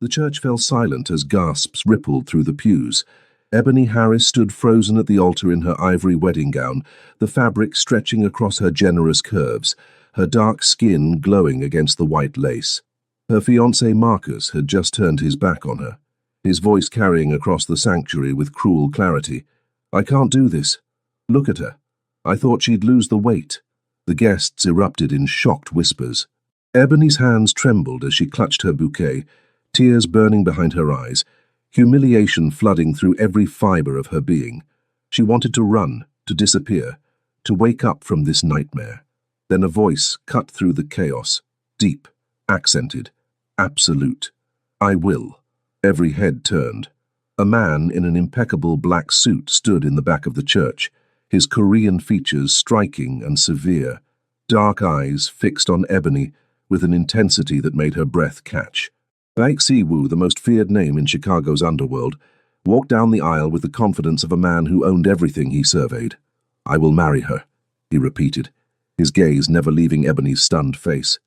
The church fell silent as gasps rippled through the pews. Ebony Harris stood frozen at the altar in her ivory wedding gown, the fabric stretching across her generous curves, her dark skin glowing against the white lace. Her fiancé Marcus had just turned his back on her, his voice carrying across the sanctuary with cruel clarity. "I can't do this. Look at her. I thought she'd lose the weight." The guests erupted in shocked whispers. Ebony's hands trembled as she clutched her bouquet, tears burning behind her eyes, humiliation flooding through every fiber of her being. She wanted to run, to disappear, to wake up from this nightmare. Then a voice cut through the chaos, deep, accented, absolute. "I will." Every head turned. A man in an impeccable black suit stood in the back of the church, his Korean features striking and severe, dark eyes fixed on Ebony with an intensity that made her breath catch. Baek Si-woo, the most feared name in Chicago's underworld, walked down the aisle with the confidence of a man who owned everything he surveyed. "I will marry her," he repeated, his gaze never leaving Ebony's stunned face.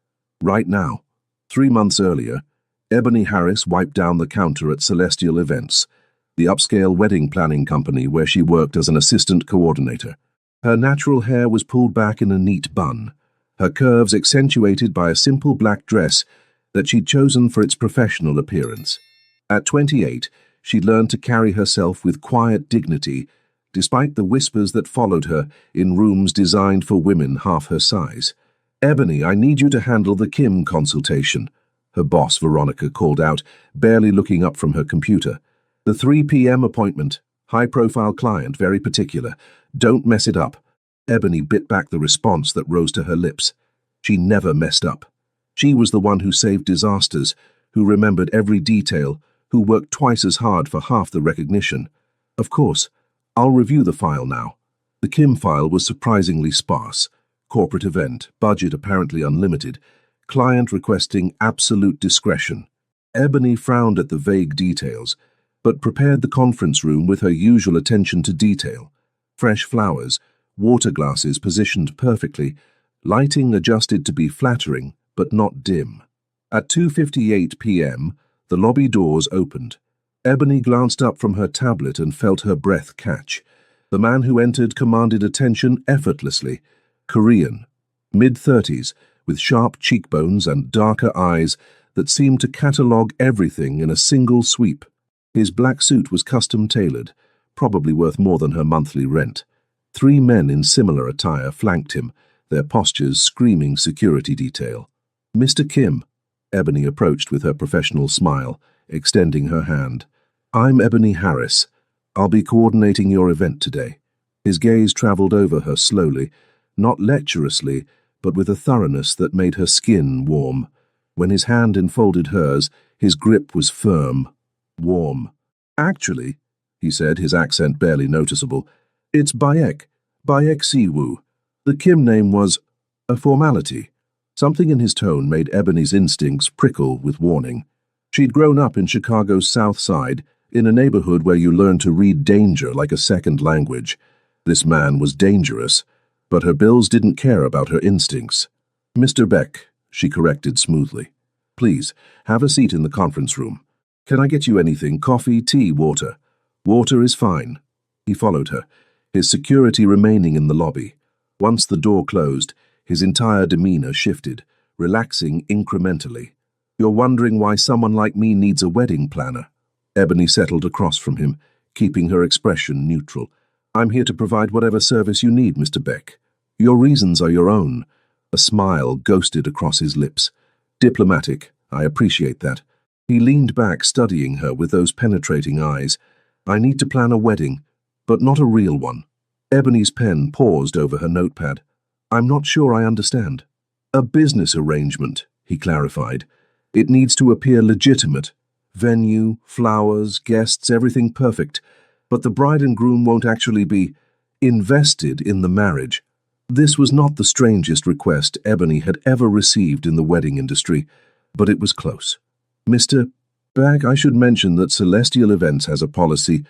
Right now. 3 months earlier, Ebony Harris wiped down the counter at Celestial Events, the upscale wedding planning company where she worked as an assistant coordinator. Her natural hair was pulled back in a neat bun, her curves accentuated by a simple black dress that she'd chosen for its professional appearance. At 28, she'd learned to carry herself with quiet dignity, despite the whispers that followed her in rooms designed for women half her size. "Ebony, I need you to handle the Kim consultation," her boss Veronica called out, barely looking up from her computer. "The 3 p.m. appointment. High-profile client, very particular. Don't mess it up." Ebony bit back the response that rose to her lips. She never messed up. She was the one who saved disasters, who remembered every detail, who worked twice as hard for half the recognition. "Of course. I'll review the file now." The Kim file was surprisingly sparse. Corporate event, budget apparently unlimited, client requesting absolute discretion. Ebony frowned at the vague details, but prepared the conference room with her usual attention to detail. Fresh flowers, water glasses positioned perfectly, lighting adjusted to be flattering, but not dim. At 2:58 p.m., the lobby doors opened. Ebony glanced up from her tablet and felt her breath catch. The man who entered commanded attention effortlessly. Korean, mid-30s, with sharp cheekbones and darker eyes that seemed to catalogue everything in a single sweep. His black suit was custom-tailored, probably worth more than her monthly rent. 3 men in similar attire flanked him, their postures screaming security detail. "Mr. Kim," Ebony approached with her professional smile, extending her hand. "I'm Ebony Harris. I'll be coordinating your event today." His gaze traveled over her slowly, not lecherously, but with a thoroughness that made her skin warm. When his hand enfolded hers, his grip was firm, warm. "Actually," he said, his accent barely noticeable, "it's Baek Si-woo." The Kim name was a formality. Something in his tone made Ebony's instincts prickle with warning. She'd grown up in Chicago's South Side, in a neighborhood where you learn to read danger like a second language. This man was dangerous, but her bills didn't care about her instincts. "Mr. Beck," she corrected smoothly. "Please, have a seat in the conference room. Can I get you anything? Coffee, tea, water?" "Water is fine." He followed her, his security remaining in the lobby. Once the door closed, his entire demeanor shifted, relaxing incrementally. "You're wondering why someone like me needs a wedding planner?" Ebony settled across from him, keeping her expression neutral. "I'm here to provide whatever service you need, Mr. Beck. Your reasons are your own." A smile ghosted across his lips. "Diplomatic, I appreciate that." He leaned back, studying her with those penetrating eyes. "I need to plan a wedding, but not a real one." Ebony's pen paused over her notepad. "I'm not sure I understand." "A business arrangement," he clarified. "It needs to appear legitimate. Venue, flowers, guests, everything perfect. But the bride and groom won't actually be invested in the marriage." This was not the strangest request Ebony had ever received in the wedding industry, but it was close. "Mr. Beck, I should mention that Celestial Events has a policy.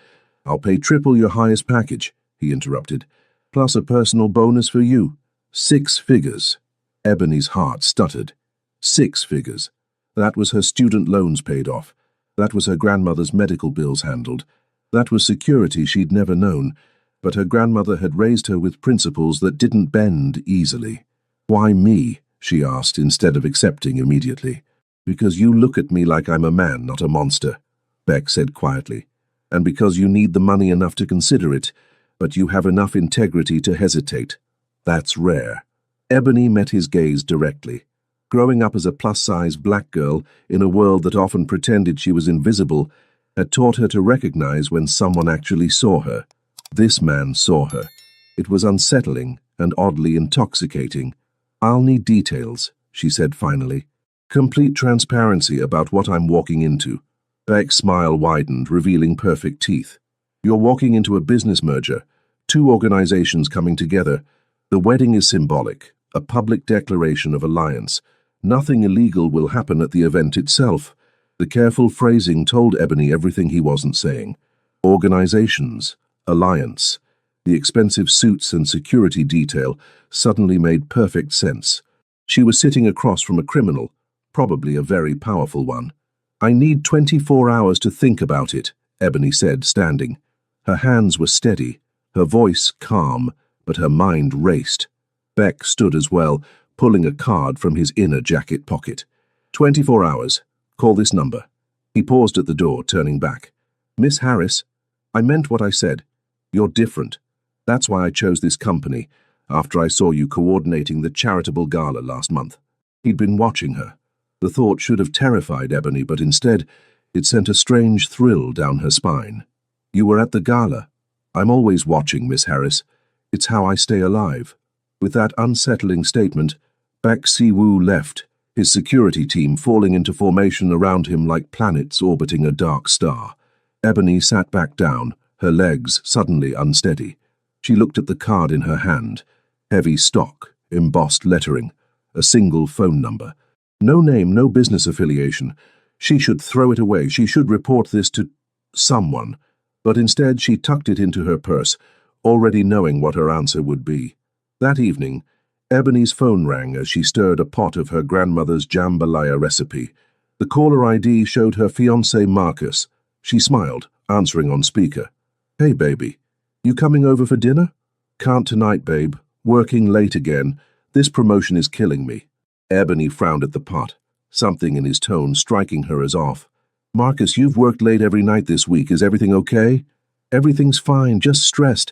I'll pay triple your highest package," he interrupted, "plus a personal bonus for you. 6 figures. Ebony's heart stuttered. 6 figures. That was her student loans paid off. That was her grandmother's medical bills handled. That was security she'd never known, but her grandmother had raised her with principles that didn't bend easily. "Why me?" she asked, instead of accepting immediately. "Because you look at me like I'm a man, not a monster," Beck said quietly. "And because you need the money enough to consider it, but you have enough integrity to hesitate. That's rare." Ebony met his gaze directly. Growing up as a plus-size black girl in a world that often pretended she was invisible had taught her to recognize when someone actually saw her. This man saw her. It was unsettling and oddly intoxicating. "I'll need details," she said finally. "Complete transparency about what I'm walking into." Beck's smile widened, revealing perfect teeth. "You're walking into a business merger, two organizations coming together. The wedding is symbolic, a public declaration of alliance. Nothing illegal will happen at the event itself." The careful phrasing told Ebony everything he wasn't saying. Organizations, alliance. The expensive suits and security detail suddenly made perfect sense. She was sitting across from a criminal, probably a very powerful one. "I need 24 hours to think about it," Ebony said, standing. Her hands were steady, her voice calm, but her mind raced. Beck stood as well, pulling a card from his inner jacket pocket. 24 hours. Call this number." He paused at the door, turning back. "Miss Harris, I meant what I said. You're different. That's why I chose this company, after I saw you coordinating the charitable gala last month." He'd been watching her. The thought should have terrified Ebony, but instead, it sent a strange thrill down her spine. "You were at the gala. I'm always watching, Miss Harris. It's how I stay alive." With that unsettling statement, Beck Si-woo left, his security team falling into formation around him like planets orbiting a dark star. Ebony sat back down, her legs suddenly unsteady. She looked at the card in her hand. Heavy stock, embossed lettering, a single phone number. No name, no business affiliation. She should throw it away. She should report this to someone. But instead she tucked it into her purse, already knowing what her answer would be. That evening, Ebony's phone rang as she stirred a pot of her grandmother's jambalaya recipe. The caller ID showed her fiancé Marcus. She smiled, answering on speaker. "Hey, baby. You coming over for dinner?" "Can't tonight, babe. Working late again. This promotion is killing me." Ebony frowned at the pot, something in his tone striking her as off. "Marcus, you've worked late every night this week. Is everything okay?" "Everything's fine, just stressed.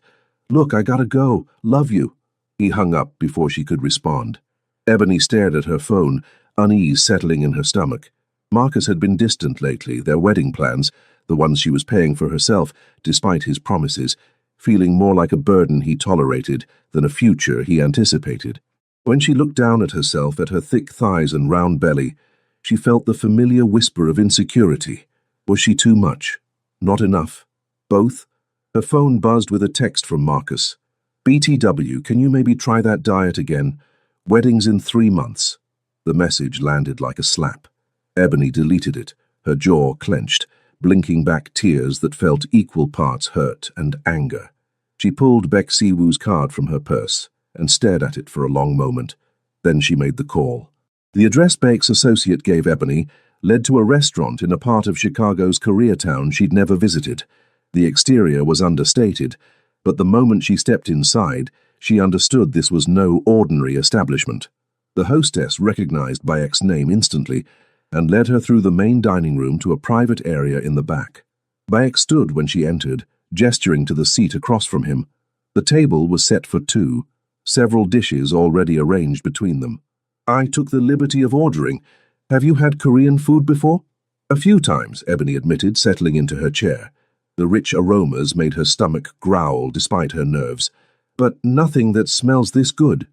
Look, I gotta go. Love you." He hung up before she could respond. Ebony stared at her phone, unease settling in her stomach. Marcus had been distant lately, their wedding plans, the ones she was paying for herself, despite his promises, feeling more like a burden he tolerated than a future he anticipated. When she looked down at herself, at her thick thighs and round belly, she felt the familiar whisper of insecurity. Was she too much? Not enough? Both? Her phone buzzed with a text from Marcus. "BTW, can you maybe try that diet again? Wedding's in 3 months." The message landed like a slap. Ebony deleted it, her jaw clenched, blinking back tears that felt equal parts hurt and anger. She pulled Beck Si-woo's card from her purse and stared at it for a long moment. Then she made the call. The address Beck's associate gave Ebony led to a restaurant in a part of Chicago's Koreatown she'd never visited. The exterior was understated, but the moment she stepped inside, she understood this was no ordinary establishment. The hostess recognized Beck's name instantly and led her through the main dining room to a private area in the back. Beck stood when she entered, gesturing to the seat across from him. The table was set for 2, several dishes already arranged between them. "I took the liberty of ordering. Have you had Korean food before?" "A few times," Ebony admitted, settling into her chair. The rich aromas made her stomach growl despite her nerves. "But nothing that smells this good.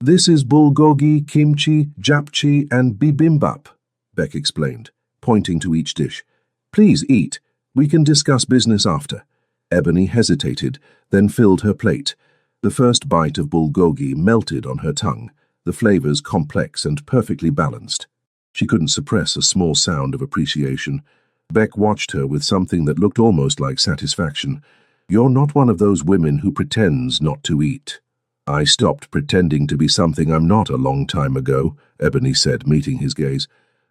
This is bulgogi, kimchi, japchae, and bibimbap," Beck explained, pointing to each dish. "Please eat. We can discuss business after." Ebony hesitated, then filled her plate. The first bite of bulgogi melted on her tongue, the flavors complex and perfectly balanced. She couldn't suppress a small sound of appreciation. Beck watched her with something that looked almost like satisfaction. "You're not one of those women who pretends not to eat." "I stopped pretending to be something I'm not a long time ago," Ebony said, meeting his gaze.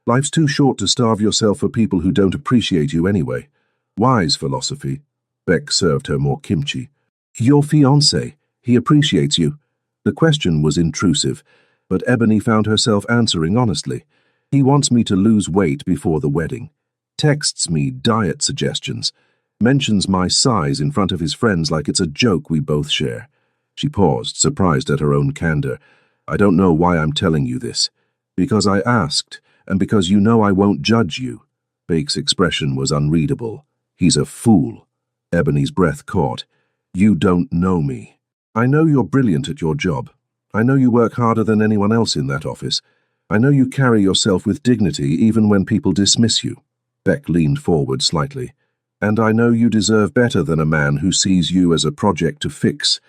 Life's too short to starve yourself for people who don't appreciate you anyway. Wise philosophy. Beck served her more kimchi. Your fiancé, he appreciates you. The question was intrusive, but Ebony found herself answering honestly. He wants me to lose weight before the wedding. Texts me diet suggestions. Mentions my size in front of his friends like it's a joke we both share. She paused, surprised at her own candor. I don't know why I'm telling you this. Because I asked, and because you know I won't judge you. Beck's expression was unreadable. He's a fool. Ebony's breath caught. You don't know me. I know you're brilliant at your job. I know you work harder than anyone else in that office. I know you carry yourself with dignity even when people dismiss you. Beck leaned forward slightly. And I know you deserve better than a man who sees you as a project to fix,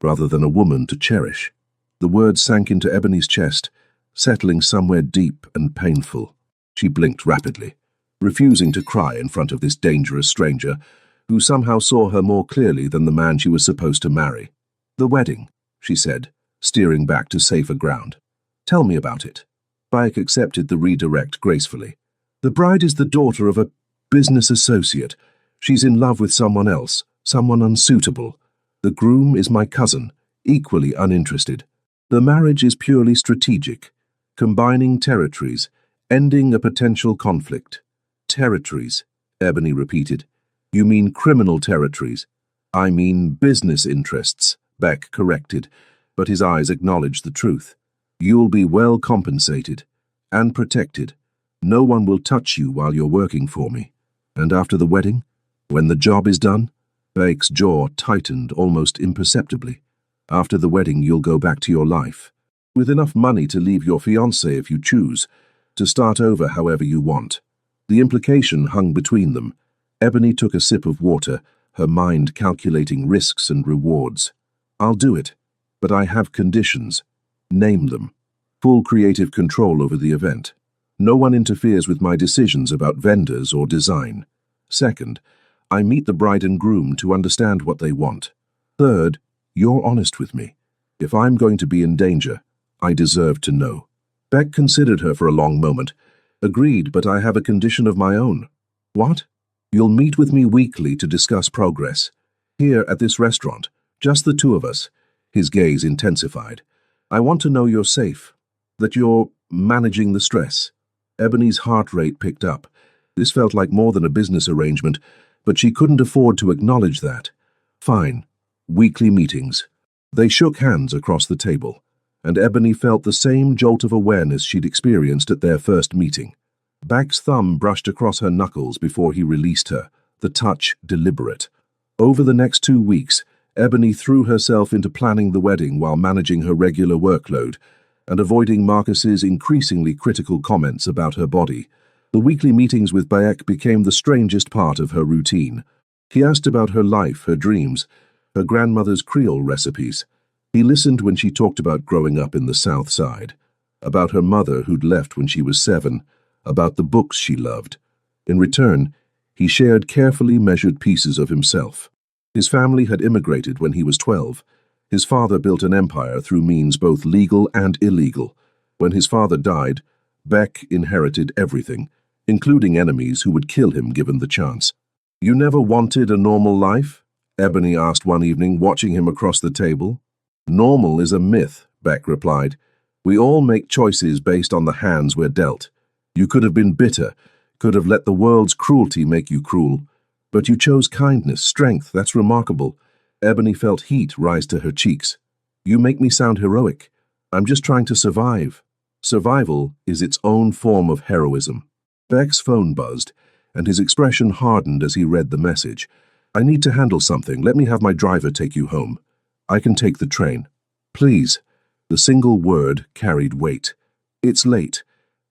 rather than a woman to cherish. The words sank into Ebony's chest, settling somewhere deep and painful. She blinked rapidly, refusing to cry in front of this dangerous stranger, who somehow saw her more clearly than the man she was supposed to marry. The wedding, she said, steering back to safer ground. Tell me about it. Beck accepted the redirect gracefully. The bride is the daughter of a business associate. She's in love with someone else, someone unsuitable. The groom is my cousin, equally uninterested. The marriage is purely strategic, combining territories, ending a potential conflict. Territories, Ebony repeated. You mean criminal territories? I mean business interests, Beck corrected, but his eyes acknowledged the truth. You'll be well compensated and protected. No one will touch you while you're working for me. And after the wedding, when the job is done? Beck's jaw tightened almost imperceptibly. After the wedding, you'll go back to your life, with enough money to leave your fiancé if you choose, to start over however you want. The implication hung between them. Ebony took a sip of water, her mind calculating risks and rewards. I'll do it, but I have conditions. Name them. Full creative control over the event. No one interferes with my decisions about vendors or design. Second, I meet the bride and groom to understand what they want. Third, you're honest with me. If I'm going to be in danger, I deserve to know. Beck considered her for a long moment. Agreed, but I have a condition of my own. What? You'll meet with me weekly to discuss progress. Here at this restaurant, just the two of us. His gaze intensified. I want to know you're safe, that you're managing the stress. Ebony's heart rate picked up. This felt like more than a business arrangement, but she couldn't afford to acknowledge that. Fine. Weekly meetings. They shook hands across the table, and Ebony felt the same jolt of awareness she'd experienced at their first meeting. Beck's thumb brushed across her knuckles before he released her, the touch deliberate. Over the next 2 weeks, Ebony threw herself into planning the wedding while managing her regular workload and avoiding Marcus's increasingly critical comments about her body. The weekly meetings with Beck became the strangest part of her routine. He asked about her life, her dreams, her grandmother's Creole recipes. He listened when she talked about growing up in the South Side, about her mother who'd left when she was 7, about the books she loved. In return, he shared carefully measured pieces of himself. His family had immigrated when he was 12. His father built an empire through means both legal and illegal. When his father died, Beck inherited everything, including enemies who would kill him given the chance. You never wanted a normal life? Ebony asked one evening, watching him across the table. Normal is a myth, Beck replied. We all make choices based on the hands we're dealt. You could have been bitter, could have let the world's cruelty make you cruel. But you chose kindness, strength, that's remarkable. Ebony felt heat rise to her cheeks. You make me sound heroic. I'm just trying to survive. Survival is its own form of heroism. Beck's phone buzzed, and his expression hardened as he read the message. I need to handle something. Let me have my driver take you home. I can take the train. Please. The single word carried weight. It's late,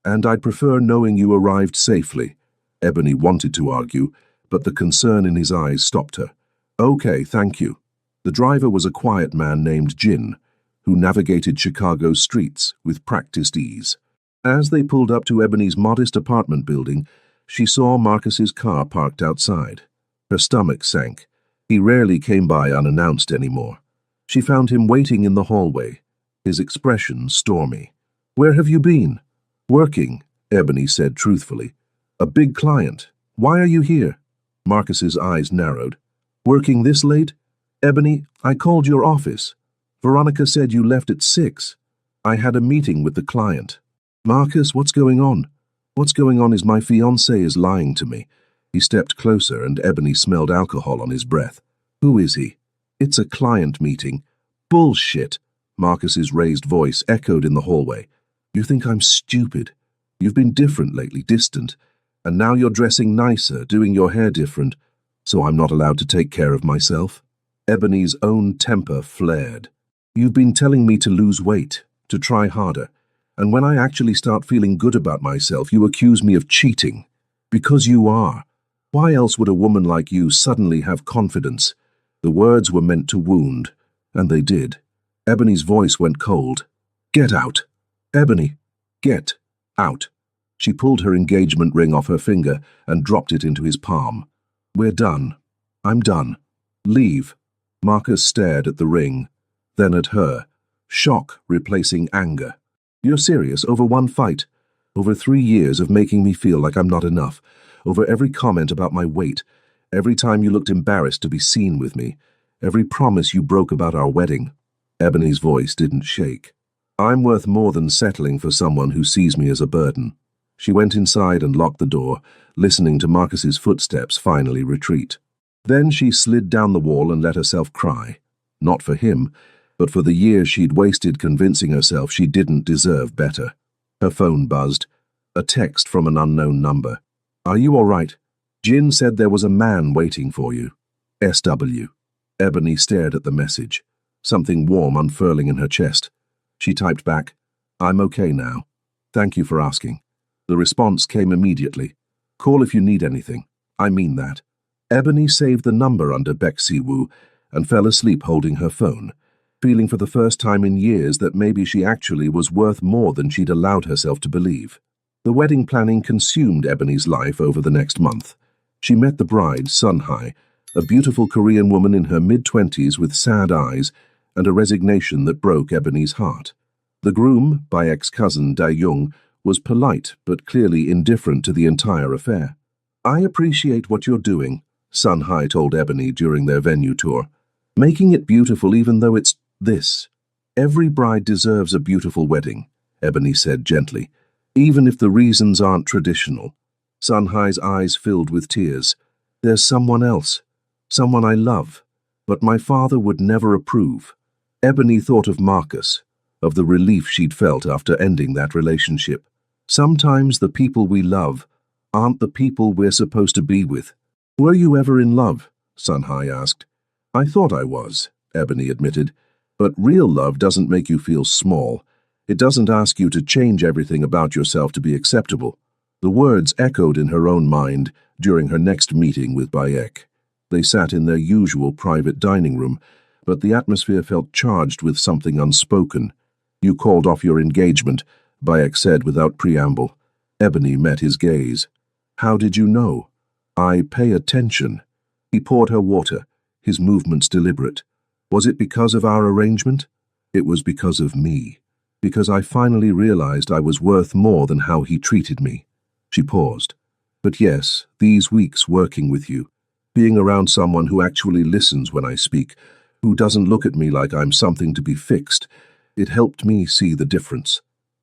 and I'd prefer knowing you arrived safely. Ebony wanted to argue, but the concern in his eyes stopped her. Okay, thank you. The driver was a quiet man named Jin, who navigated Chicago's streets with practiced ease. As they pulled up to Ebony's modest apartment building, she saw Marcus's car parked outside. Her stomach sank. He rarely came by unannounced anymore. She found him waiting in the hallway, his expression stormy. Where have you been? Working, Ebony said truthfully. A big client. Why are you here? Marcus's eyes narrowed. Working this late? Ebony, I called your office. Veronica said you left at 6. I had a meeting with the client. Marcus, what's going on? What's going on is my fiancé is lying to me. He stepped closer and Ebony smelled alcohol on his breath. Who is he? It's a client meeting. Bullshit. Marcus's raised voice echoed in the hallway. You think I'm stupid? You've been different lately, distant. And now you're dressing nicer, doing your hair different. So I'm not allowed to take care of myself? Ebony's own temper flared. You've been telling me to lose weight, to try harder. And when I actually start feeling good about myself, you accuse me of cheating. Because you are. Why else would a woman like you suddenly have confidence? The words were meant to wound, and they did. Ebony's voice went cold. Get out. Ebony, get out. She pulled her engagement ring off her finger and dropped it into his palm. We're done. I'm done. Leave. Marcus stared at the ring, then at her, shock replacing anger. You're serious over one fight? Over 3 years of making me feel like I'm not enough, over every comment about my weight, every time you looked embarrassed to be seen with me, every promise you broke about our wedding. Ebony's voice didn't shake. I'm worth more than settling for someone who sees me as a burden. She went inside and locked the door, listening to Marcus's footsteps finally retreat. Then she slid down the wall and let herself cry. Not for him, but for the years she'd wasted convincing herself she didn't deserve better. Her phone buzzed. A text from an unknown number. Are you all right? Jin said there was a man waiting for you. SW. Ebony stared at the message, something warm unfurling in her chest. She typed back, I'm okay now. Thank you for asking. The response came immediately. Call if you need anything. I mean that. Ebony saved the number under Bexi Wu and fell asleep holding her phone, feeling for the first time in years that maybe she actually was worth more than she'd allowed herself to believe. The wedding planning consumed Ebony's life over the next month. She met the bride, Sunhai, a beautiful Korean woman in her mid-20s with sad eyes and a resignation that broke Ebony's heart. The groom, Bayek's cousin Dae-young, was polite but clearly indifferent to the entire affair. I appreciate what you're doing, Sunhai told Ebony during their venue tour. Making it beautiful even though it's this. Every bride deserves a beautiful wedding, Ebony said gently, even if the reasons aren't traditional. Sunhai's eyes filled with tears. There's someone else, someone I love, but my father would never approve. Ebony thought of Marcus, of the relief she'd felt after ending that relationship. Sometimes the people we love aren't the people we're supposed to be with. Were you ever in love? Sunhai asked. I thought I was, Ebony admitted. But real love doesn't make you feel small. It doesn't ask you to change everything about yourself to be acceptable. The words echoed in her own mind during her next meeting with Bayek. They sat in their usual private dining room, but the atmosphere felt charged with something unspoken. You called off your engagement, Bayek said without preamble. Ebony met his gaze. How did you know? I pay attention. He poured her water, his movements deliberate. Was it because of our arrangement? It was because of me. Because I finally realized I was worth more than how he treated me. She paused. But yes, these weeks working with you, being around someone who actually listens when I speak, who doesn't look at me like I'm something to be fixed, it helped me see the difference.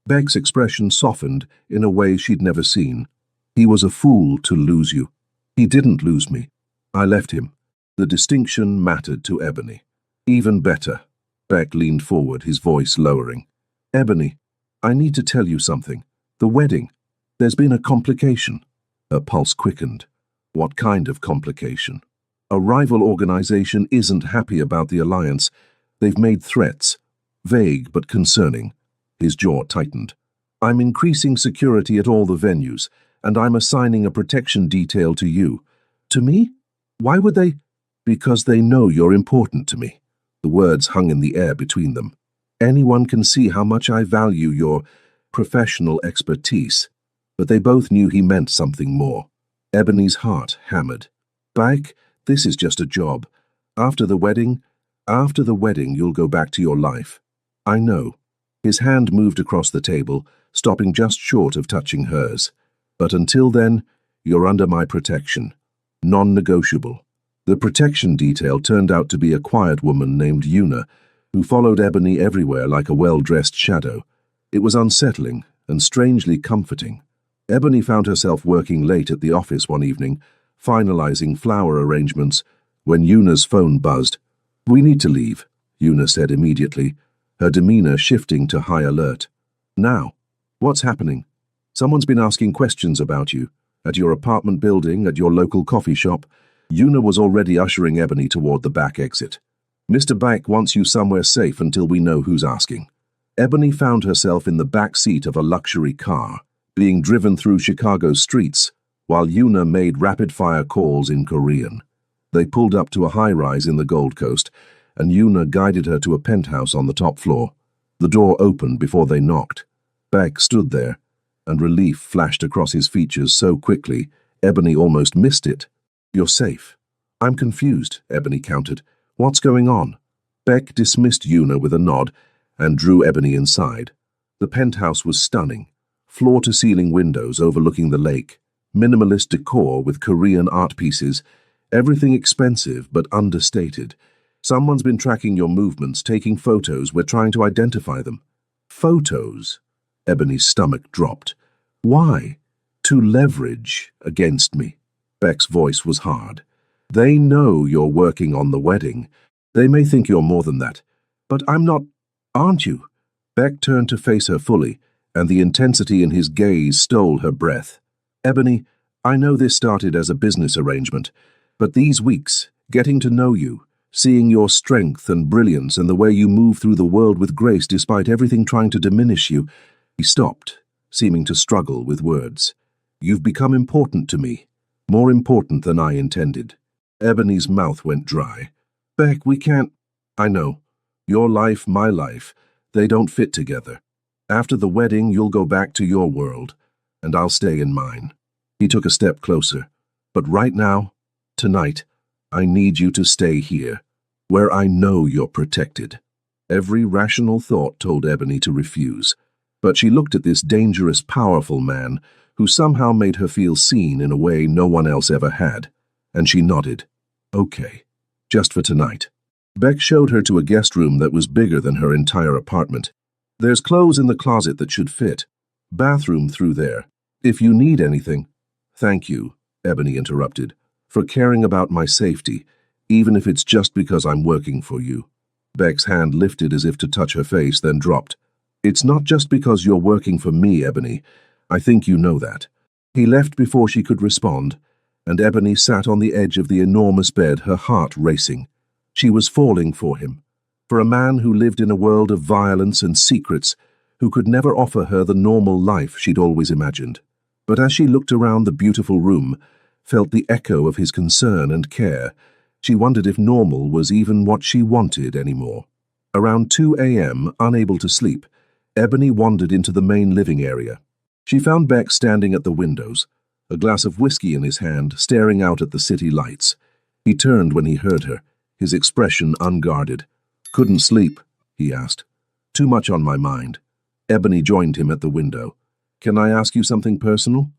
Beck's expression softened in a way she'd never seen. He was a fool to lose you. He didn't lose me. I left him. The distinction mattered to Ebony. Even better. Beck leaned forward, his voice lowering. Ebony, I need to tell you something. The wedding. There's been a complication. Her pulse quickened. What kind of complication? A rival organization isn't happy about the alliance. They've made threats. Vague but concerning. His jaw tightened. I'm increasing security at all the venues, and I'm assigning a protection detail to you. To me? Why would they? Because they know you're important to me. The words hung in the air between them. Anyone can see how much I value your professional expertise. But they both knew he meant something more. Ebony's heart hammered. Baek, this is just a job. After the wedding, you'll go back to your life. I know. His hand moved across the table, stopping just short of touching hers. "But until then, you're under my protection. Non-negotiable." The protection detail turned out to be a quiet woman named Una, who followed Ebony everywhere like a well-dressed shadow. It was unsettling and strangely comforting. Ebony found herself working late at the office one evening, finalizing flower arrangements, when Una's phone buzzed. "We need to leave," Una said immediately, her demeanor shifting to high alert. "Now? What's happening?" "Someone's been asking questions about you. At your apartment building, at your local coffee shop." Una was already ushering Ebony toward the back exit. "Mr. Back wants you somewhere safe until we know who's asking." Ebony found herself in the back seat of a luxury car, being driven through Chicago's streets, while Una made rapid-fire calls in Korean. They pulled up to a high-rise in the Gold Coast, and Una guided her to a penthouse on the top floor. The door opened before they knocked. Beck stood there, and relief flashed across his features so quickly, Ebony almost missed it. "You're safe." "I'm confused," Ebony countered. "What's going on?" Beck dismissed Una with a nod and drew Ebony inside. The penthouse was stunning. Floor-to-ceiling windows overlooking the lake, minimalist decor with Korean art pieces, everything expensive but understated. "Someone's been tracking your movements, taking photos. We're trying to identify them." "Photos?" Ebony's stomach dropped. "Why?" "To leverage against me." Beck's voice was hard. "They know you're working on the wedding. They may think you're more than that. But I'm not, aren't you?" Beck turned to face her fully, and the intensity in his gaze stole her breath. "Ebony, I know this started as a business arrangement, but these weeks, getting to know you, seeing your strength and brilliance and the way you move through the world with grace despite everything trying to diminish you." He stopped, seeming to struggle with words. "You've become important to me, more important than I intended." Ebony's mouth went dry. "Beck, we can't—" "I know. Your life, my life, they don't fit together. After the wedding, you'll go back to your world, and I'll stay in mine." He took a step closer. "But right now, tonight, I need you to stay here, where I know you're protected." Every rational thought told Ebony to refuse, but she looked at this dangerous, powerful man who somehow made her feel seen in a way no one else ever had, and she nodded. "Okay, just for tonight." Beck showed her to a guest room that was bigger than her entire apartment. "There's clothes in the closet that should fit. Bathroom through there. If you need anything—" "Thank you," Ebony interrupted, "for caring about my safety, even if it's just because I'm working for you." Beck's hand lifted as if to touch her face, then dropped. "It's not just because you're working for me, Ebony. I think you know that." He left before she could respond, and Ebony sat on the edge of the enormous bed, her heart racing. She was falling for him, for a man who lived in a world of violence and secrets, who could never offer her the normal life she'd always imagined. But as she looked around the beautiful room, felt the echo of his concern and care, she wondered if normal was even what she wanted anymore. Around 2 a.m., unable to sleep, Ebony wandered into the main living area. She found Beck standing at the windows, a glass of whiskey in his hand, staring out at the city lights. He turned when he heard her, his expression unguarded. "Couldn't sleep?" he asked. "Too much on my mind." Ebony joined him at the window. "Can I ask you something personal?"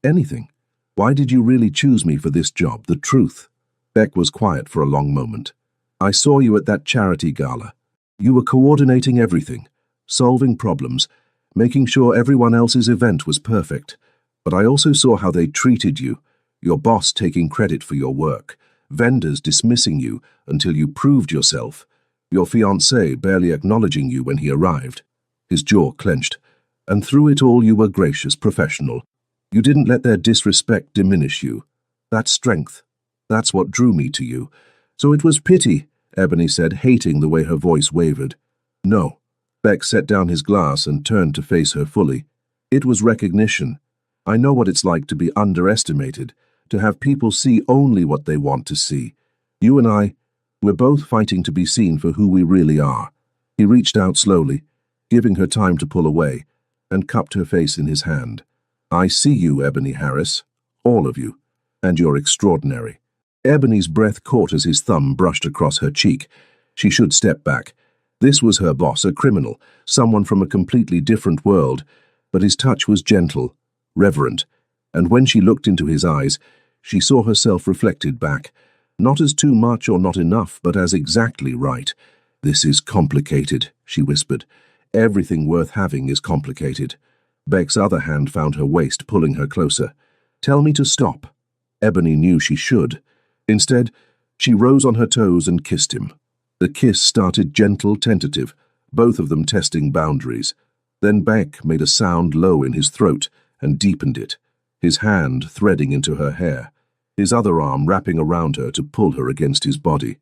"Anything. Why did you really choose me for this job, the truth?" Beck was quiet for a long moment. "I saw you at that charity gala. You were coordinating everything, solving problems, making sure everyone else's event was perfect. But I also saw how they treated you, your boss taking credit for your work, vendors dismissing you until you proved yourself, your fiancé barely acknowledging you when he arrived." His jaw clenched. "And through it all you were gracious, professional. You didn't let their disrespect diminish you. That's strength. That's what drew me to you. So it was pity," Ebony said, hating the way her voice wavered. "No." Beck set down his glass and turned to face her fully. "It was recognition. I know what it's like to be underestimated, to have people see only what they want to see. You and I, we're both fighting to be seen for who we really are." He reached out slowly, giving her time to pull away, and cupped her face in his hand. "I see you, Ebony Harris, all of you, and you're extraordinary." Ebony's breath caught as his thumb brushed across her cheek. She should step back. This was her boss, a criminal, someone from a completely different world, but his touch was gentle, reverent, and when she looked into his eyes, she saw herself reflected back, not as too much or not enough, but as exactly right. "This is complicated," she whispered. "Everything worth having is complicated." Beck's other hand found her waist, pulling her closer. "Tell me to stop." Ebony knew she should. Instead, she rose on her toes and kissed him. The kiss started gentle, tentative, both of them testing boundaries. Then Beck made a sound low in his throat and deepened it, his hand threading into her hair, his other arm wrapping around her to pull her against his body.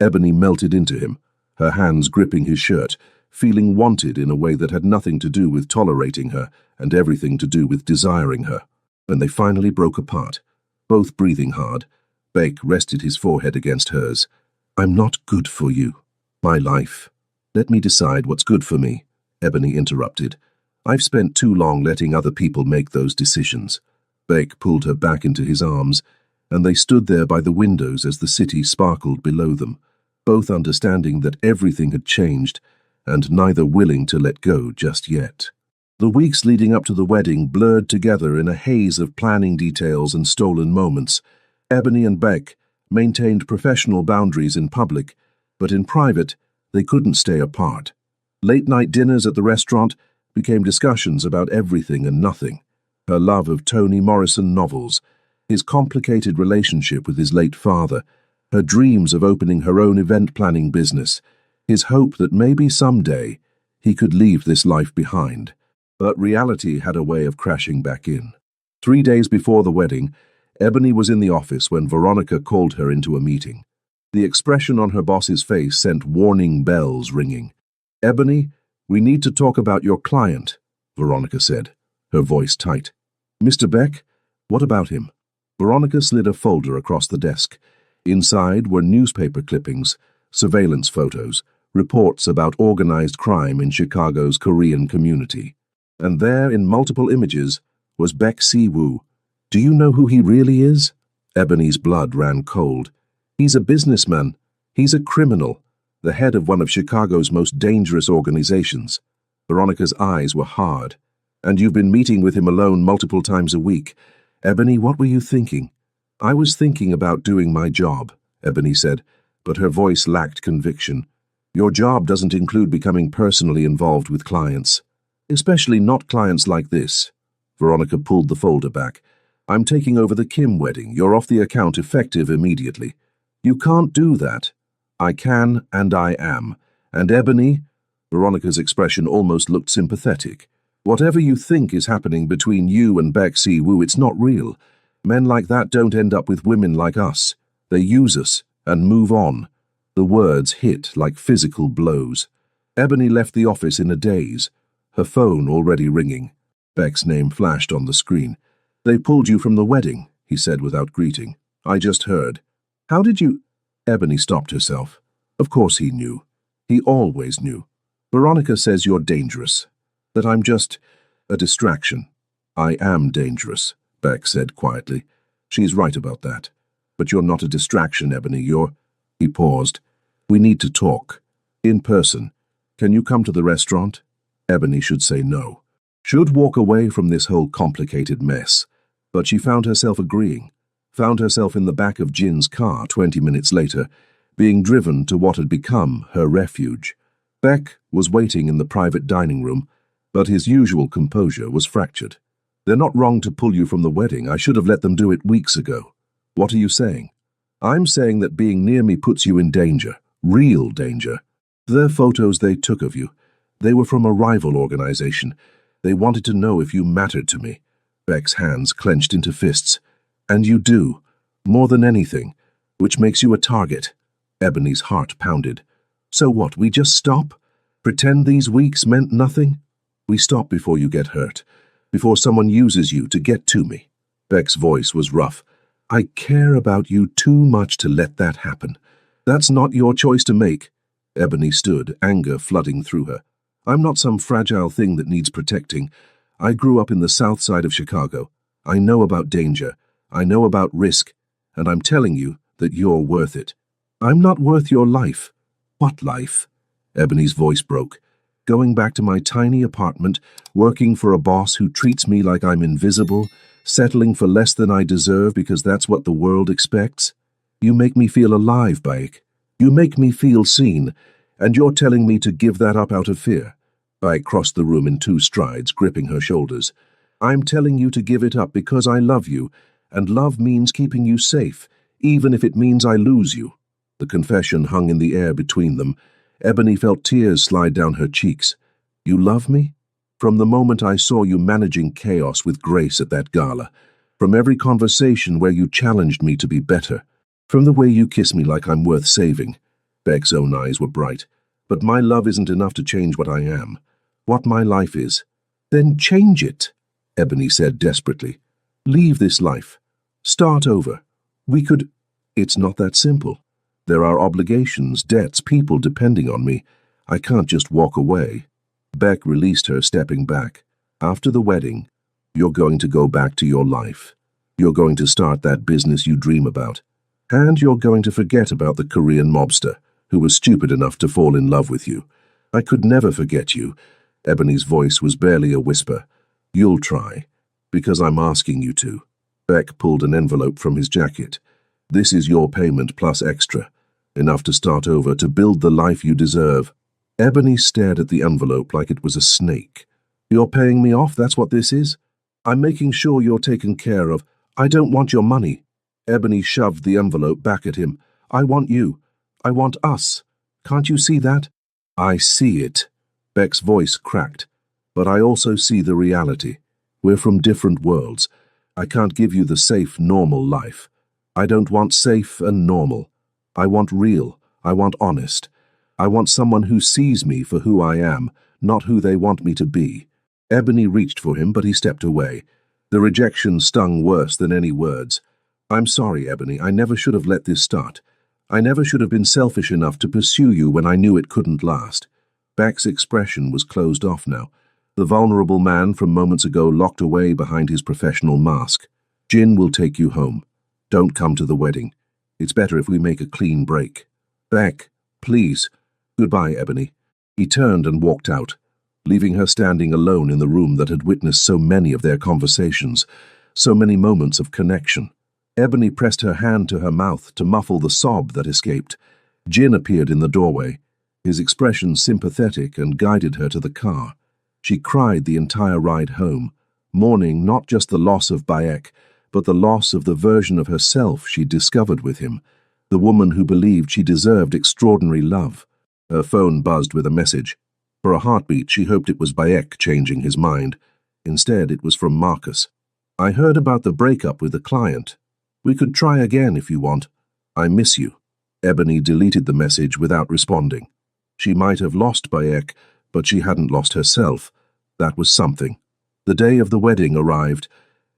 Ebony melted into him, her hands gripping his shirt, feeling wanted in a way that had nothing to do with tolerating her and everything to do with desiring her. When they finally broke apart, both breathing hard, Beck rested his forehead against hers. "I'm not good for you. My life. Let me decide what's good for me," Ebony interrupted. "I've spent too long letting other people make those decisions." Beck pulled her back into his arms, and they stood there by the windows as the city sparkled below them, both understanding that everything had changed, and neither willing to let go just yet. The weeks leading up to the wedding blurred together in a haze of planning details and stolen moments. Ebony and Beck maintained professional boundaries in public, but in private, they couldn't stay apart. Late-night dinners at the restaurant became discussions about everything and nothing. Her love of Toni Morrison novels, his complicated relationship with his late father, her dreams of opening her own event-planning business, his hope that maybe someday he could leave this life behind. But reality had a way of crashing back in. 3 days before the wedding, Ebony was in the office when Veronica called her into a meeting. The expression on her boss's face sent warning bells ringing. "Ebony, we need to talk about your client," Veronica said, her voice tight. "Mr. Beck, what about him?" Veronica slid a folder across the desk. Inside were newspaper clippings, surveillance photos, reports about organized crime in Chicago's Korean community. And there, in multiple images, was Beck Si-woo. "Do you know who he really is?" Ebony's blood ran cold. "He's a businessman. He's a criminal, the head of one of Chicago's most dangerous organizations." Veronica's eyes were hard. "And you've been meeting with him alone multiple times a week. Ebony, what were you thinking?" "I was thinking about doing my job," Ebony said, but her voice lacked conviction. "Your job doesn't include becoming personally involved with clients. Especially not clients like this." Veronica pulled the folder back. "I'm taking over the Kim wedding. You're off the account effective immediately." "You can't do that." "I can, and I am. And Ebony," Veronica's expression almost looked sympathetic, "whatever you think is happening between you and Beck Si-woo, it's not real. Men like that don't end up with women like us. They use us and move on." The words hit like physical blows. Ebony left the office in a daze, her phone already ringing. Beck's name flashed on the screen. "They pulled you from the wedding," he said without greeting. "I just heard." "How did you—" Ebony stopped herself. Of course he knew. He always knew. "Veronica says you're dangerous. That I'm just a distraction." "I am dangerous," Beck said quietly. "She's right about that. But you're not a distraction, Ebony. You're—" He paused. "We need to talk. In person. Can you come to the restaurant?" Ebony should say no. Should walk away from this whole complicated mess. But she found herself agreeing. Found herself in the back of Jin's car 20 minutes later, being driven to what had become her refuge. Beck was waiting in the private dining room, but his usual composure was fractured. "They're not wrong to pull you from the wedding. I should have let them do it weeks ago." "What are you saying?" "I'm saying that being near me puts you in danger. Real danger. They're photos they took of you. They were from a rival organization. They wanted to know if you mattered to me." Beck's hands clenched into fists. "And you do. More than anything. Which makes you a target." Ebony's heart pounded. "So what, we just stop? Pretend these weeks meant nothing?" "We stop before you get hurt. Before someone uses you to get to me." Beck's voice was rough. "I care about you too much to let that happen. That's not your choice to make." Ebony stood, anger flooding through her. "I'm not some fragile thing that needs protecting. I grew up in the south side of Chicago. I know about danger. I know about risk. And I'm telling you that you're worth it." "I'm not worth your life." "What life?" Ebony's voice broke. going back to my tiny apartment, working for a boss who treats me like I'm invisible, settling for less than I deserve because that's what the world expects. You make me feel alive, Baek. You make me feel seen, and you're telling me to give that up out of fear. Baek crossed the room in 2 strides, gripping her shoulders. I'm telling you to give it up because I love you, and love means keeping you safe, even if it means I lose you. The confession hung in the air between them. Ebony felt tears slide down her cheeks. You love me? From the moment I saw you managing chaos with grace at that gala, from every conversation where you challenged me to be better, from the way you kiss me like I'm worth saving. Beck's own eyes were bright. But my love isn't enough to change what I am, what my life is. Then change it, Ebony said desperately. Leave this life. Start over. We could... It's not that simple. There are obligations, debts, people depending on me. I can't just walk away. Beck released her, stepping back. After the wedding, you're going to go back to your life. You're going to start that business you dream about. And you're going to forget about the Korean mobster who was stupid enough to fall in love with you. I could never forget you. Ebony's voice was barely a whisper. You'll try, because I'm asking you to. Beck pulled an envelope from his jacket. This is your payment plus extra. Enough to start over, to build the life you deserve. Ebony stared at the envelope like it was a snake. You're paying me off, that's what this is? I'm making sure you're taken care of. I don't want your money. Ebony shoved the envelope back at him. I want you. I want us. Can't you see that? I see it. Beck's voice cracked. But I also see the reality. We're from different worlds. I can't give you the safe, normal life. I don't want safe and normal. I want real. I want honest. I want someone who sees me for who I am, not who they want me to be. Ebony reached for him, but he stepped away. The rejection stung worse than any words. I'm sorry, Ebony. I never should have let this start. I never should have been selfish enough to pursue you when I knew it couldn't last. Beck's expression was closed off now. The vulnerable man from moments ago locked away behind his professional mask. Jin will take you home. Don't come to the wedding. It's better if we make a clean break. Beck, please. Goodbye, Ebony. He turned and walked out, leaving her standing alone in the room that had witnessed so many of their conversations, so many moments of connection. Ebony pressed her hand to her mouth to muffle the sob that escaped. Jin appeared in the doorway, his expression sympathetic, and guided her to the car. She cried the entire ride home, mourning not just the loss of Baek, but the loss of the version of herself she'd discovered with him, the woman who believed she deserved extraordinary love. Her phone buzzed with a message. For a heartbeat, she hoped it was Baek changing his mind. Instead, it was from Marcus. I heard about the breakup with the client. We could try again if you want. I miss you. Ebony deleted the message without responding. She might have lost Baek, but she hadn't lost herself. That was something. The day of the wedding arrived.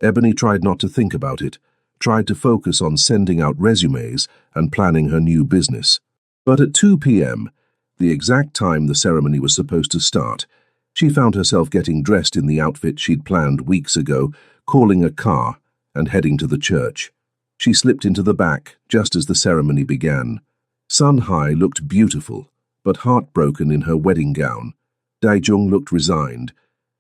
Ebony tried not to think about it, tried to focus on sending out resumes and planning her new business. But at 2 p.m., the exact time the ceremony was supposed to start, she found herself getting dressed in the outfit she'd planned weeks ago, calling a car, and heading to the church. She slipped into the back just as the ceremony began. Sun Hai looked beautiful, but heartbroken in her wedding gown. Daijung looked resigned,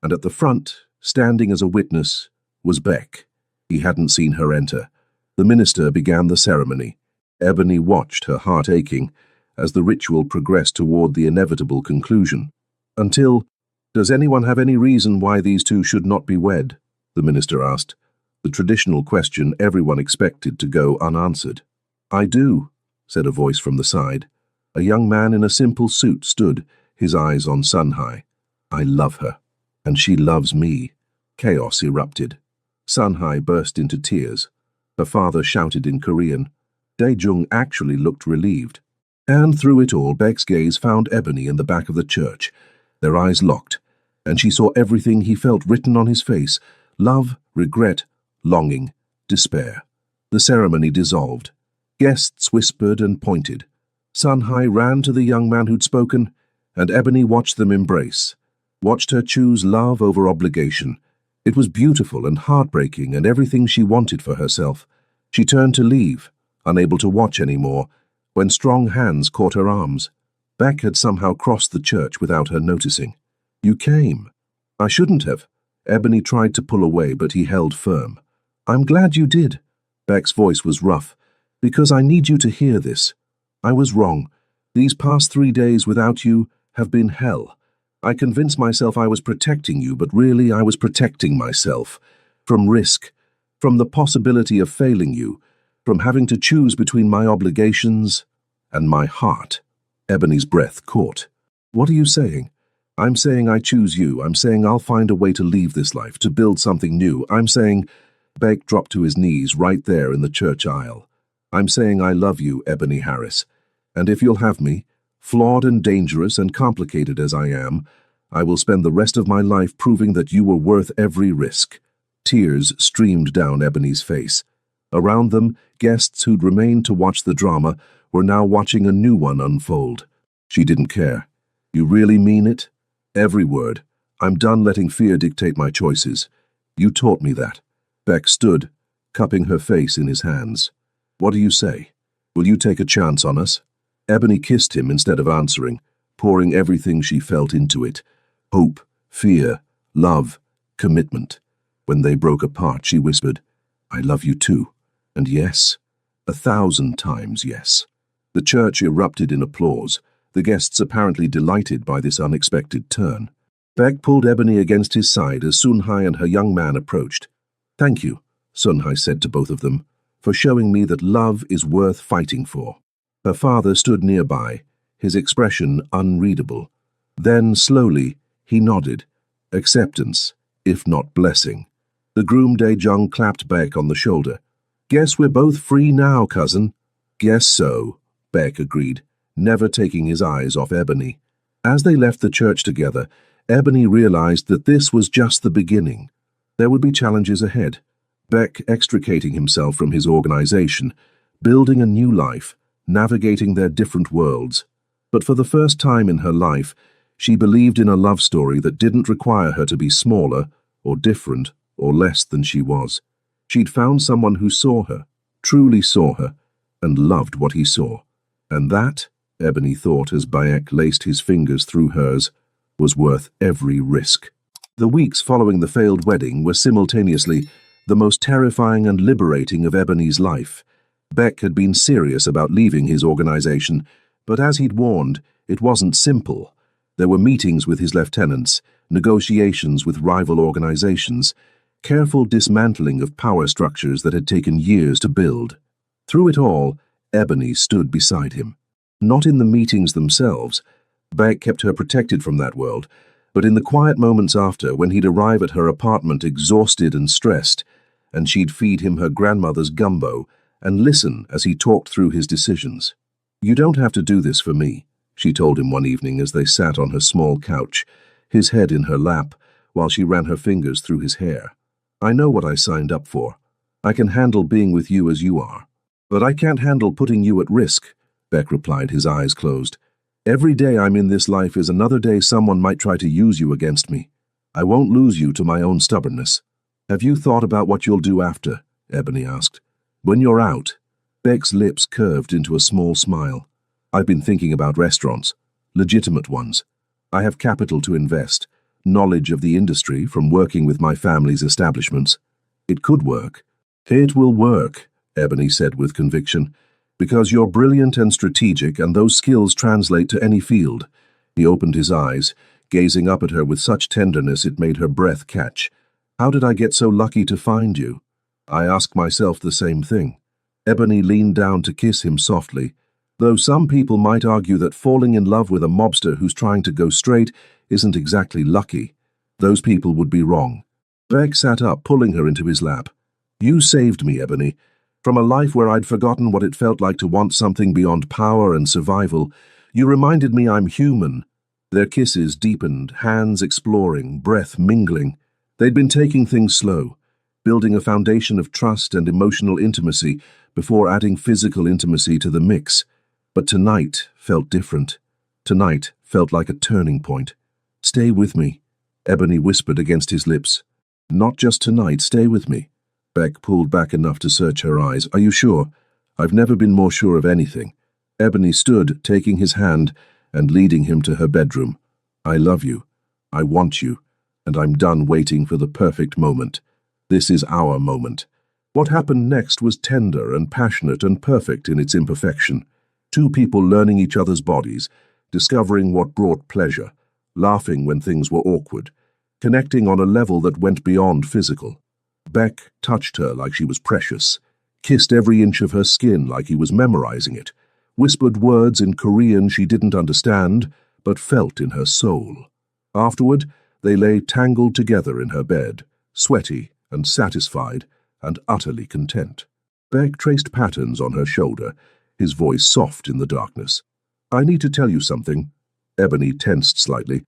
and at the front, standing as a witness, was Beck. He hadn't seen her enter. The minister began the ceremony. Ebony watched, her heart aching, as the ritual progressed toward the inevitable conclusion. Until, does anyone have any reason why these two should not be wed? The minister asked. The traditional question everyone expected to go unanswered. I do, said a voice from the side. A young man in a simple suit stood, his eyes on Sun Hai. I love her, and she loves me. Chaos erupted. Sun Hai burst into tears. Her father shouted in Korean. Daejung actually looked relieved. And through it all, Beck's gaze found Ebony in the back of the church. Their eyes locked, and she saw everything he felt written on his face: love, regret, longing, despair. The ceremony dissolved. Guests whispered and pointed. Sun Hai ran to the young man who'd spoken, and Ebony watched them embrace, watched her choose love over obligation. It was beautiful and heartbreaking and everything she wanted for herself. She turned to leave, unable to watch anymore, when strong hands caught her arms. Beck had somehow crossed the church without her noticing. You came. I shouldn't have. Ebony tried to pull away, but he held firm. I'm glad you did. Beck's voice was rough. Because I need you to hear this. I was wrong. These past 3 days without you have been hell. I convinced myself I was protecting you, but really I was protecting myself. From risk. From the possibility of failing you. From having to choose between my obligations and my heart. Ebony's breath caught. What are you saying? I'm saying I choose you. I'm saying I'll find a way to leave this life, to build something new. I'm saying... Beck dropped to his knees right there in the church aisle. I'm saying I love you, Ebony Harris. And if you'll have me, flawed and dangerous and complicated as I am, I will spend the rest of my life proving that you were worth every risk. Tears streamed down Ebony's face. Around them, guests who'd remained to watch the drama were now watching a new one unfold. She didn't care. You really mean it? Every word. I'm done letting fear dictate my choices. You taught me that. Beck stood, cupping her face in his hands. What do you say? Will you take a chance on us? Ebony kissed him instead of answering, pouring everything she felt into it. Hope, fear, love, commitment. When they broke apart, she whispered, I love you too. And yes, 1,000 times yes. The church erupted in applause, the guests apparently delighted by this unexpected turn. Beck pulled Ebony against his side as Sunhai and her young man approached. Thank you, Sunhai said to both of them, for showing me that love is worth fighting for. Her father stood nearby, his expression unreadable. Then, slowly, he nodded. Acceptance, if not blessing. The groom Dae-jung clapped Beck on the shoulder. Guess we're both free now, cousin. Guess so, Beck agreed, never taking his eyes off Ebony. As they left the church together, Ebony realized that this was just the beginning. There would be challenges ahead. Beck extricating himself from his organization, building a new life, navigating their different worlds. But for the first time in her life, she believed in a love story that didn't require her to be smaller, or different, or less than she was. She'd found someone who saw her, truly saw her, and loved what he saw. And that, Ebony thought as Bayek laced his fingers through hers, was worth every risk. The weeks following the failed wedding were simultaneously the most terrifying and liberating of Ebony's life. Beck had been serious about leaving his organization, but as he'd warned, it wasn't simple. There were meetings with his lieutenants, negotiations with rival organizations, careful dismantling of power structures that had taken years to build. Through it all, Ebony stood beside him. Not in the meetings themselves. Beck kept her protected from that world, but in the quiet moments after, when he'd arrive at her apartment exhausted and stressed, and she'd feed him her grandmother's gumbo and listen as he talked through his decisions. You don't have to do this for me, she told him one evening as they sat on her small couch, his head in her lap, while she ran her fingers through his hair. I know what I signed up for. I can handle being with you as you are. But I can't handle putting you at risk, Beck replied, his eyes closed. Every day I'm in this life is another day someone might try to use you against me. I won't lose you to my own stubbornness. Have you thought about what you'll do after? Ebony asked. When you're out. Beck's lips curved into a small smile. I've been thinking about restaurants. Legitimate ones. I have capital to invest. Knowledge of the industry from working with my family's establishments. It could work. It will work, Ebony said with conviction. Because you're brilliant and strategic, and those skills translate to any field. He opened his eyes, gazing up at her with such tenderness it made her breath catch. How did I get so lucky to find you? I ask myself the same thing. Ebony leaned down to kiss him softly, though some people might argue that falling in love with a mobster who's trying to go straight isn't exactly lucky. Those people would be wrong. Beck sat up, pulling her into his lap. You saved me, Ebony. From a life where I'd forgotten what it felt like to want something beyond power and survival, you reminded me I'm human. Their kisses deepened, hands exploring, breath mingling. They'd been taking things slow, building a foundation of trust and emotional intimacy before adding physical intimacy to the mix. But tonight felt different. Tonight felt like a turning point. Stay with me, Ebony whispered against his lips. Not just tonight, stay with me. Beck pulled back enough to search her eyes. Are you sure? I've never been more sure of anything. Ebony stood, taking his hand and leading him to her bedroom. I love you. I want you, and I'm done waiting for the perfect moment. This is our moment. What happened next was tender and passionate and perfect in its imperfection. Two people learning each other's bodies, discovering what brought pleasure, laughing when things were awkward, connecting on a level that went beyond physical. Beck touched her like she was precious, kissed every inch of her skin like he was memorizing it, whispered words in Korean she didn't understand, but felt in her soul. Afterward, they lay tangled together in her bed, sweaty and satisfied and utterly content. Beck traced patterns on her shoulder, his voice soft in the darkness. I need to tell you something. Ebony tensed slightly.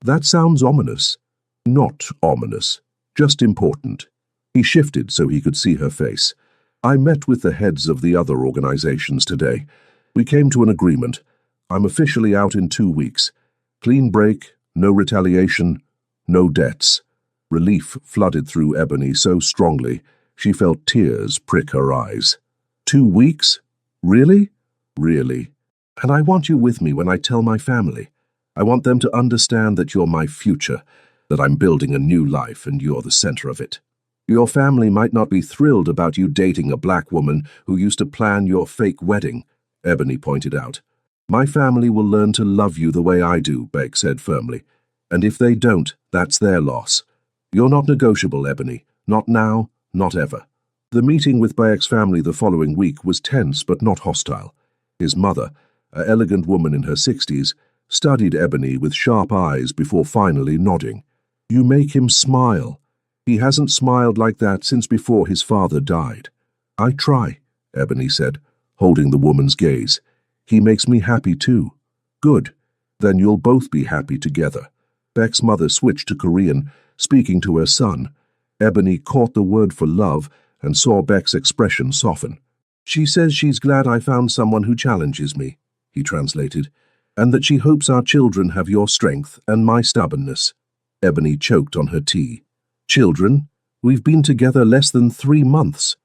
That sounds ominous. Not ominous, just important. He shifted so he could see her face. I met with the heads of the other organizations today. We came to an agreement. I'm officially out in 2 weeks. Clean break, no retaliation, no debts. Relief flooded through Ebony so strongly, she felt tears prick her eyes. 2 weeks? Really? Really. And I want you with me when I tell my family. I want them to understand that you're my future, that I'm building a new life and you're the center of it. Your family might not be thrilled about you dating a black woman who used to plan your fake wedding, Ebony pointed out. My family will learn to love you the way I do, Beck said firmly. And if they don't, that's their loss. You're not negotiable, Ebony. Not now, not ever. The meeting with Bayek's family the following week was tense but not hostile. His mother, an elegant woman in her 60s, studied Ebony with sharp eyes before finally nodding. You make him smile. He hasn't smiled like that since before his father died. I try, Ebony said, holding the woman's gaze. He makes me happy too. Good. Then you'll both be happy together. Beck's mother switched to Korean, speaking to her son. Ebony caught the word for love and saw Beck's expression soften. She says she's glad I found someone who challenges me, he translated, and that she hopes our children have your strength and my stubbornness. Ebony choked on her tea. Children? We've been together less than 3 months.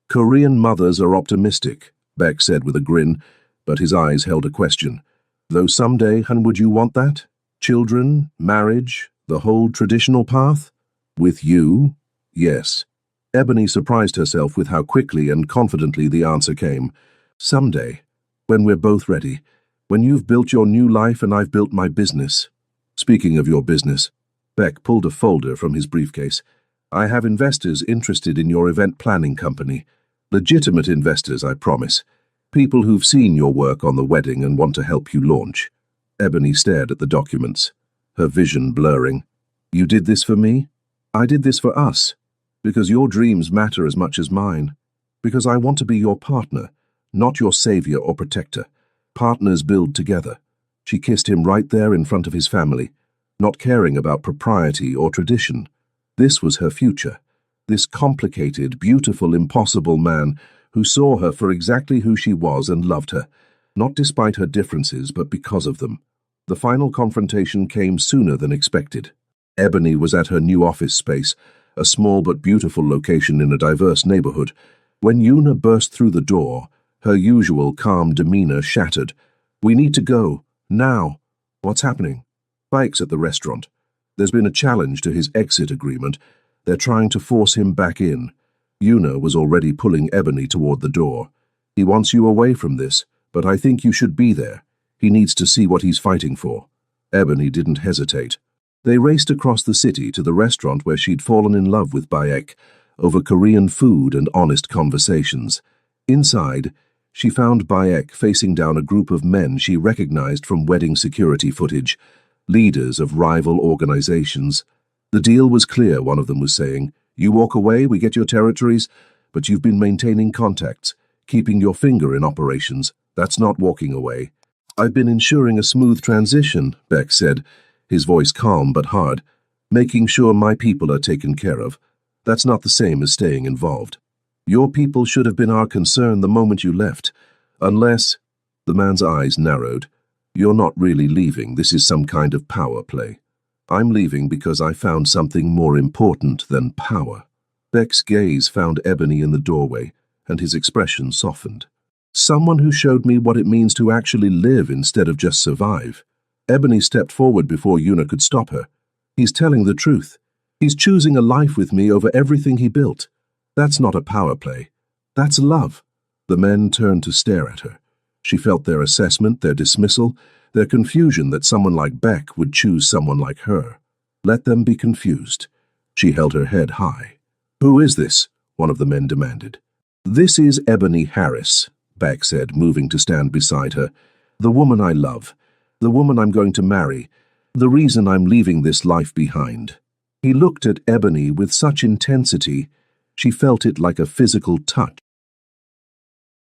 Korean mothers are optimistic, Beck said with a grin, but his eyes held a question. Though someday, hun, would you want that? Children, marriage, the whole traditional path? With you? Yes. Ebony surprised herself with how quickly and confidently the answer came. Someday, when we're both ready, when you've built your new life and I've built my business. Speaking of your business, Beck pulled a folder from his briefcase. I have investors interested in your event planning company. Legitimate investors, I promise. People who've seen your work on the wedding and want to help you launch. Ebony stared at the documents, her vision blurring. You did this for me? I did this for us. Because your dreams matter as much as mine. Because I want to be your partner, not your savior or protector. Partners build together. She kissed him right there in front of his family, not caring about propriety or tradition. This was her future. This complicated, beautiful, impossible man who saw her for exactly who she was and loved her, not despite her differences, but because of them. The final confrontation came sooner than expected. Ebony was at her new office space, a small but beautiful location in a diverse neighborhood. When Yuna burst through the door, her usual calm demeanor shattered. We need to go. Now. What's happening? Bike's at the restaurant. There's been a challenge to his exit agreement. They're trying to force him back in. Yuna was already pulling Ebony toward the door. He wants you away from this, but I think you should be there. He needs to see what he's fighting for. Ebony didn't hesitate. They raced across the city to the restaurant where she'd fallen in love with Bayek, over Korean food and honest conversations. Inside, she found Bayek facing down a group of men she recognized from wedding security footage, leaders of rival organizations. The deal was clear, one of them was saying. You walk away, we get your territories, but you've been maintaining contacts, keeping your finger in operations. That's not walking away. I've been ensuring a smooth transition, Beck said, his voice calm but hard, making sure my people are taken care of. That's not the same as staying involved. Your people should have been our concern the moment you left. Unless... The man's eyes narrowed. You're not really leaving. This is some kind of power play. I'm leaving because I found something more important than power. Beck's gaze found Ebony in the doorway, and his expression softened. Someone who showed me what it means to actually live instead of just survive. Ebony stepped forward before Yuna could stop her. He's telling the truth. He's choosing a life with me over everything he built. That's not a power play. That's love." The men turned to stare at her. She felt their assessment, their dismissal, their confusion that someone like Beck would choose someone like her. Let them be confused. She held her head high. "Who is this?" one of the men demanded. "This is Ebony Harris," Beck said, moving to stand beside her. "The woman I love. The woman I'm going to marry. The reason I'm leaving this life behind." He looked at Ebony with such intensity, she felt it like a physical touch.